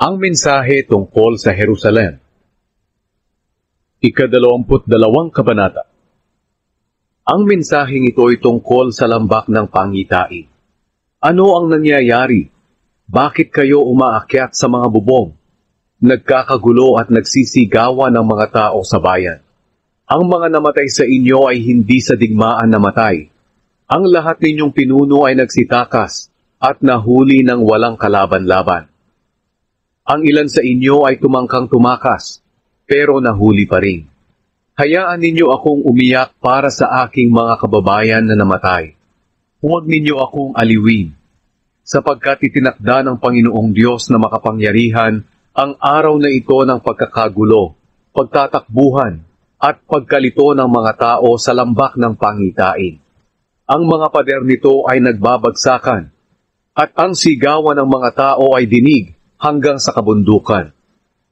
Ang mensahe tungkol sa Jerusalem. Ika-22 kabanata. Ang mensaheng ito ay tungkol sa lambak ng pangitain. Ano ang nangyayari? Bakit kayo umaakyat sa mga bubong? Nagkakagulo at nagsisigawan ng mga tao sa bayan. Ang mga namatay sa inyo ay hindi sa digmaan namatay. Ang lahat ninyong pinuno ay nagsitakas at nahuli ng walang kalaban-laban. Ang ilan sa inyo ay tumangkang tumakas, pero nahuli pa rin. Hayaan ninyo akong umiyak para sa aking mga kababayan na namatay. Huwag ninyo akong aliwin, sapagkat itinakda ng Panginoong Diyos na makapangyarihan ang araw na ito ng pagkakagulo, pagtatakbuhan, at pagkalito ng mga tao sa lambak ng pangitain. Ang mga pader nito ay nagbabagsakan, at ang sigawan ng mga tao ay dinig hanggang sa kabundukan.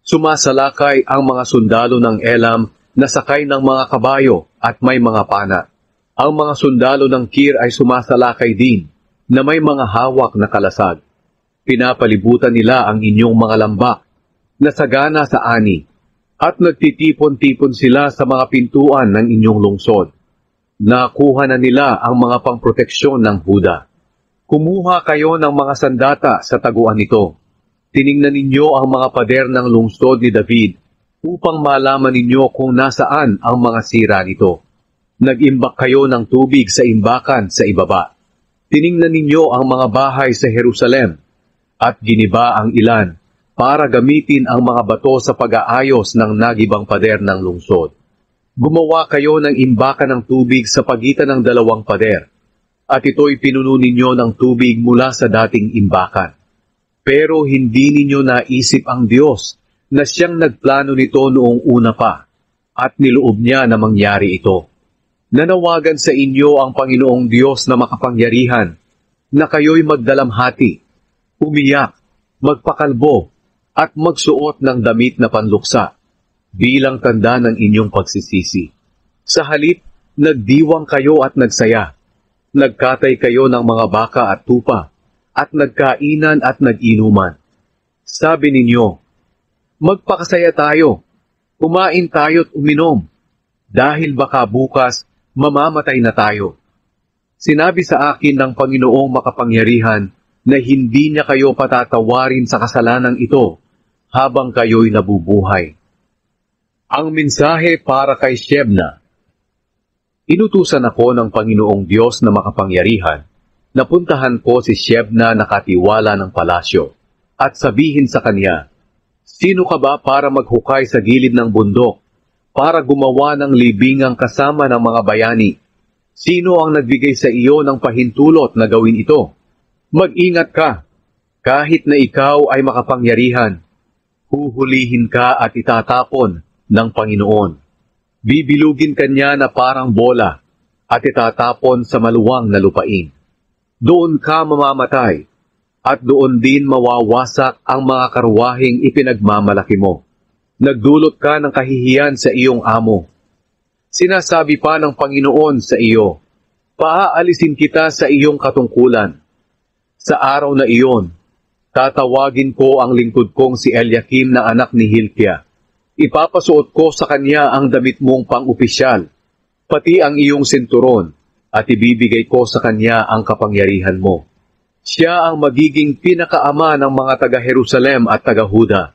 Sumasalakay ang mga sundalo ng Elam na sakay ng mga kabayo at may mga pana. Ang mga sundalo ng Kir ay sumasalakay din na may mga hawak na kalasag. Pinapalibutan nila ang inyong mga lambak na sagana sa ani at nagtitipon-tipon sila sa mga pintuan ng inyong lungsod. Nakuha na nila ang mga pangproteksyon ng Huda. Kumuha kayo ng mga sandata sa taguan nito. Tiningnan ninyo ang mga pader ng lungsod ni David upang malaman ninyo kung nasaan ang mga sira nito. Nag-imbak kayo ng tubig sa imbakan sa ibaba. Tiningnan ninyo ang mga bahay sa Jerusalem at giniba ang ilan para gamitin ang mga bato sa pag-aayos ng nagibang pader ng lungsod. Gumawa kayo ng imbakan ng tubig sa pagitan ng dalawang pader at ito'y pinuno ninyo ng tubig mula sa dating imbakan. Pero hindi ninyo naisip ang Diyos na siyang nagplano nito noong una pa at niloob niya na mangyari ito. Nanawagan sa inyo ang Panginoong Diyos na makapangyarihan na kayo'y magdalamhati, umiyak, magpakalbo at magsuot ng damit na panluksa bilang tanda ng inyong pagsisisi. Sa halip, nagdiwang kayo at nagsaya. Nagkatay kayo ng mga baka at tupa at nagkainan at nag-inuman. Sabi ninyo, magpakasaya tayo, kumain tayo't uminom, dahil baka bukas mamamatay na tayo. Sinabi sa akin ng Panginoong makapangyarihan na hindi niya kayo patatawarin sa kasalanang ito habang kayo'y nabubuhay. Ang mensahe para kay Shebna. Inutusan ako ng Panginoong Diyos na makapangyarihan napuntahan ko si Shebna na katiwala ng palasyo at sabihin sa kanya, sino ka ba para maghukay sa gilid ng bundok, para gumawa ng libingang kasama ng mga bayani? Sino ang nagbigay sa iyo ng pahintulot na gawin ito? Mag-ingat ka, kahit na ikaw ay makapangyarihan. Huhulihin ka at itatapon ng Panginoon. Bibilugin kanya na parang bola at itatapon sa maluwang na lupain. Doon ka mamamatay, at doon din mawawasak ang mga karwaheng ipinagmamalaki mo. Nagdulot ka ng kahihiyan sa iyong amo. Sinasabi pa ng Panginoon sa iyo, paaalisin kita sa iyong katungkulan. Sa araw na iyon, tatawagin ko ang lingkod kong si Eliakim na anak ni Hilkia. Ipapasuot ko sa kanya ang damit mong pang-opisyal, pati ang iyong sinturon, at ibibigay ko sa kanya ang kapangyarihan mo. Siya ang magiging pinakaama ng mga taga-Jerusalem at taga-Huda.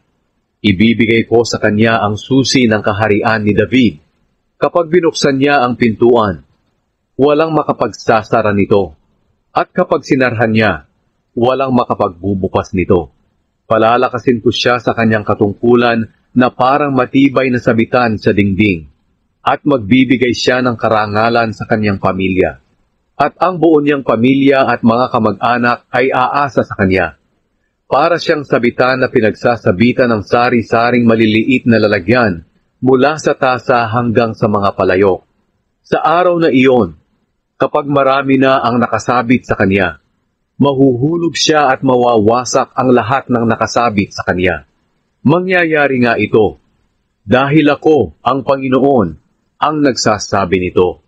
Ibibigay ko sa kanya ang susi ng kaharian ni David. Kapag binuksan niya ang pintuan, walang makapagsasara nito. At kapag sinarhan niya, walang makapagbubukas nito. Palalakasin ko siya sa kanyang katungkulan na parang matibay na sabitan sa dingding. At magbibigay siya ng karangalan sa kanyang pamilya. At ang buo niyang pamilya at mga kamag-anak ay aasa sa kanya. Para siyang sabitan na pinagsasabitan ng sari-saring maliliit na lalagyan mula sa tasa hanggang sa mga palayok. Sa araw na iyon, kapag marami na ang nakasabit sa kanya, mahuhulog siya at mawawasak ang lahat ng nakasabit sa kanya. Mangyayari nga ito, dahil ako, ang Panginoon, ang nagsasabi nito.